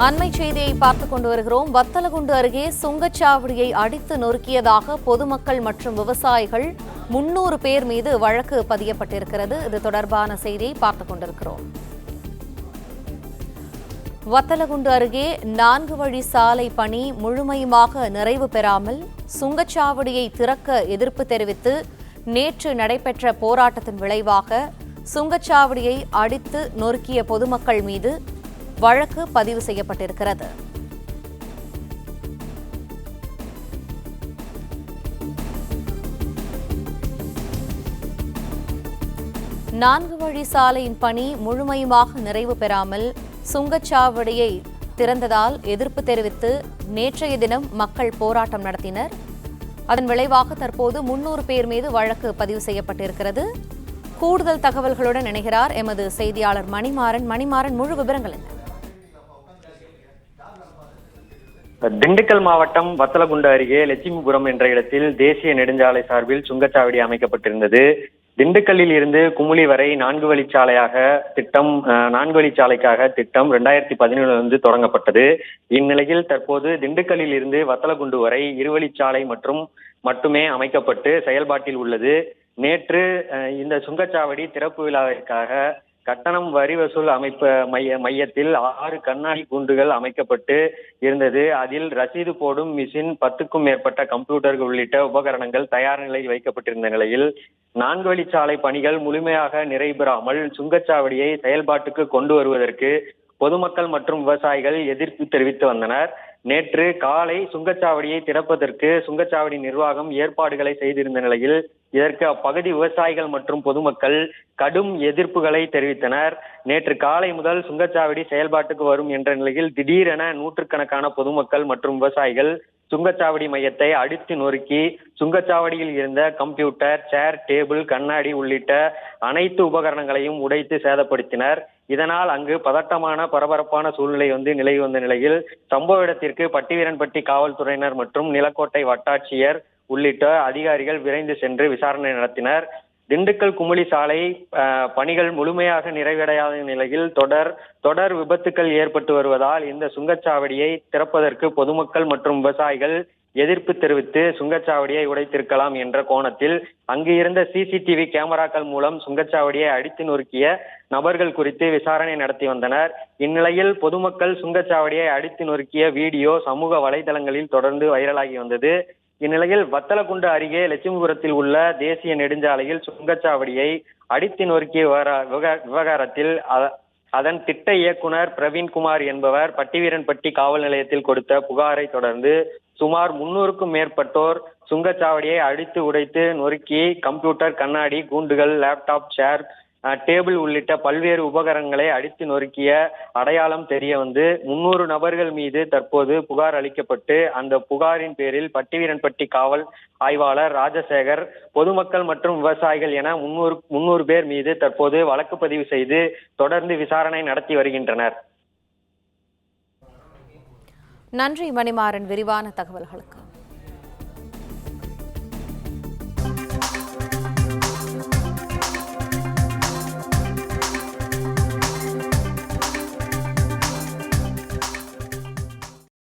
அண்மை செய்தியை பார்த்துக் கொண்டு வருகிறோம். வத்தலகுண்டு அருகே சுங்கச்சாவடியை அடித்து நொறுக்கியதாக பொதுமக்கள் மற்றும் விவசாயிகள் 300 பேர் மீது வழக்கு பதியப்பட்டிருக்கிறது. இது தொடர்பான செய்தியை பார்த்துக் கொண்டிருக்கிறோம். வத்தலகுண்டு அருகே 4 வழி சாலை பணி முழுமையுமாக நிறைவு பெறாமல் சுங்கச்சாவடியை திறக்க எதிர்ப்பு தெரிவித்து நேற்று நடைபெற்ற போராட்டத்தின் விளைவாக சுங்கச்சாவடியை அடித்து நொறுக்கிய பொதுமக்கள் மீது வழக்கு பதிவு செய்யப்பட்டிருக்கிறது. நான்கு வழி சாலையின் பணி முழுமையுமாக நிறைவு பெறாமல் சுங்கச்சாவடியை திறந்ததால் எதிர்ப்பு தெரிவித்து நேற்றைய தினம் மக்கள் போராட்டம் நடத்தினர். அதன் விளைவாக தற்போது 300 பேர் மீது வழக்கு பதிவு செய்யப்பட்டிருக்கிறது. கூடுதல் தகவல்களுடன் இணைகிறார் எமது செய்தியாளர் மணிமாறன். மணிமாறன், முழு விவரங்கள் என்ன? திண்டுக்கல் மாவட்டம் வத்தலகுண்டு அருகே லட்சுமிபுரம் என்ற இடத்தில் தேசிய நெடுஞ்சாலை சார்பில் சுங்கச்சாவடி அமைக்கப்பட்டிருந்தது. திண்டுக்கல்லில் இருந்து குமுளி வரை 4 வழிச்சாலைக்காக திட்டம் 2017 தொடங்கப்பட்டது. இந்நிலையில் தற்போது திண்டுக்கல்லில் இருந்து வத்தலகுண்டு வரை 2 வழிச்சாலை மட்டுமே அமைக்கப்பட்டு செயல்பாட்டில் உள்ளது. நேற்று இந்த சுங்கச்சாவடி திறப்பு விழாவிற்காக கட்டணம் வரி வசூல் மையத்தில் 6 கண்ணாடி கூண்டுகள் அமைக்கப்பட்டு இருந்தது. அதில் ரசீது போடும் மிஷின், 10க்கும் மேற்பட்ட கம்ப்யூட்டர்கள் உள்ளிட்ட உபகரணங்கள் தயார் நிலையில் வைக்கப்பட்டிருந்த நிலையில் 4 வழிச்சாலை பணிகள் முழுமையாக நிறைவு சுங்கச்சாவடியை செயல்பாட்டுக்கு கொண்டு வருவதற்கு பொதுமக்கள் மற்றும் விவசாயிகள் எதிர்ப்பு தெரிவித்து வந்தனர். நேற்று காலை சுங்கச்சாவடியை திறப்பதற்கு சுங்கச்சாவடி நிர்வாகம் ஏற்பாடுகளை செய்திருந்த நிலையில் இதற்கு அப்பகுதி விவசாயிகள் மற்றும் பொதுமக்கள் கடும் எதிர்ப்புகளை தெரிவித்தனர். நேற்று காலை முதல் சுங்கச்சாவடி செயல்பாட்டுக்கு வரும் என்ற நிலையில் திடீரென நூற்றுக்கணக்கான பொதுமக்கள் மற்றும் விவசாயிகள் சுங்கச்சாவடி மையத்தை அடித்து நொறுக்கி சுங்கச்சாவடியில் இருந்த கம்ப்யூட்டர், சேர், டேபிள், கண்ணாடி உள்ளிட்ட அனைத்து உபகரணங்களையும் உடைத்து சேதப்படுத்தினர். இதனால் அங்கு பதட்டமான பரபரப்பான சூழ்நிலை நிலவி வந்த நிலையில் சம்பவ இடத்திற்கு பட்டிவீரன்பட்டி காவல்துறையினர் மற்றும் நிலக்கோட்டை வட்டாட்சியர் உள்ளிட்ட அதிகாரிகள் விரைந்து சென்று விசாரணை நடத்தினர். திண்டுக்கல் குமுளி சாலை பணிகள் முழுமையாக நிறைவடையாத நிலையில் தொடர் விபத்துக்கள் ஏற்பட்டு வருவதால் இந்த சுங்கச்சாவடியை திறப்பதற்கு பொதுமக்கள் மற்றும் விவசாயிகள் எதிர்ப்பு தெரிவித்து சுங்கச்சாவடியை உடைத்திருக்கலாம் என்ற கோணத்தில் அங்கு இருந்த சிசிடிவி கேமராக்கள் மூலம் சுங்கச்சாவடியை அடித்து நொறுக்கிய நபர்கள் குறித்து விசாரணை நடத்தி வந்தனர். இந்நிலையில் பொதுமக்கள் சுங்கச்சாவடியை அடித்து நொறுக்கிய வீடியோ சமூக வலைதளங்களில் தொடர்ந்து வைரலாகி வந்தது. இந்நிலையில் வத்தலகுண்டு அருகே லட்சுமிபுரத்தில் உள்ள தேசிய நெடுஞ்சாலையில் சுங்கச்சாவடியை அடித்து நொறுக்கிய விவகாரத்தில் அதன் திட்ட இயக்குனர் பிரவீன்குமார் என்பவர் பட்டிவீரன்பட்டி காவல் நிலையத்தில் கொடுத்த புகாரை தொடர்ந்து சுமார் 300க்கும் மேற்பட்டோர் சுங்கச்சாவடியை அடித்து உடைத்து நொறுக்கி கம்ப்யூட்டர், கண்ணாடி கூண்டுகள், லேப்டாப், சேர், டேபிள் உள்ளிட்ட பல்வேறு உபகரணங்களை அடித்து நொறுக்கிய அடையாளம் தெரிய 300 நபர்கள் மீது தற்போது புகார் அளிக்கப்பட்டு அந்த புகாரின் பேரில் பட்டிவீரன்பட்டி காவல் ஆய்வாளர் ராஜசேகர், பொதுமக்கள் மற்றும் விவசாயிகள் என 300 பேர் மீது தற்போது வழக்கு பதிவு செய்து தொடர்ந்து விசாரணை நடத்தி வருகின்றனர். நன்றி மணிமாறன், விரிவான தகவல்களுக்கு.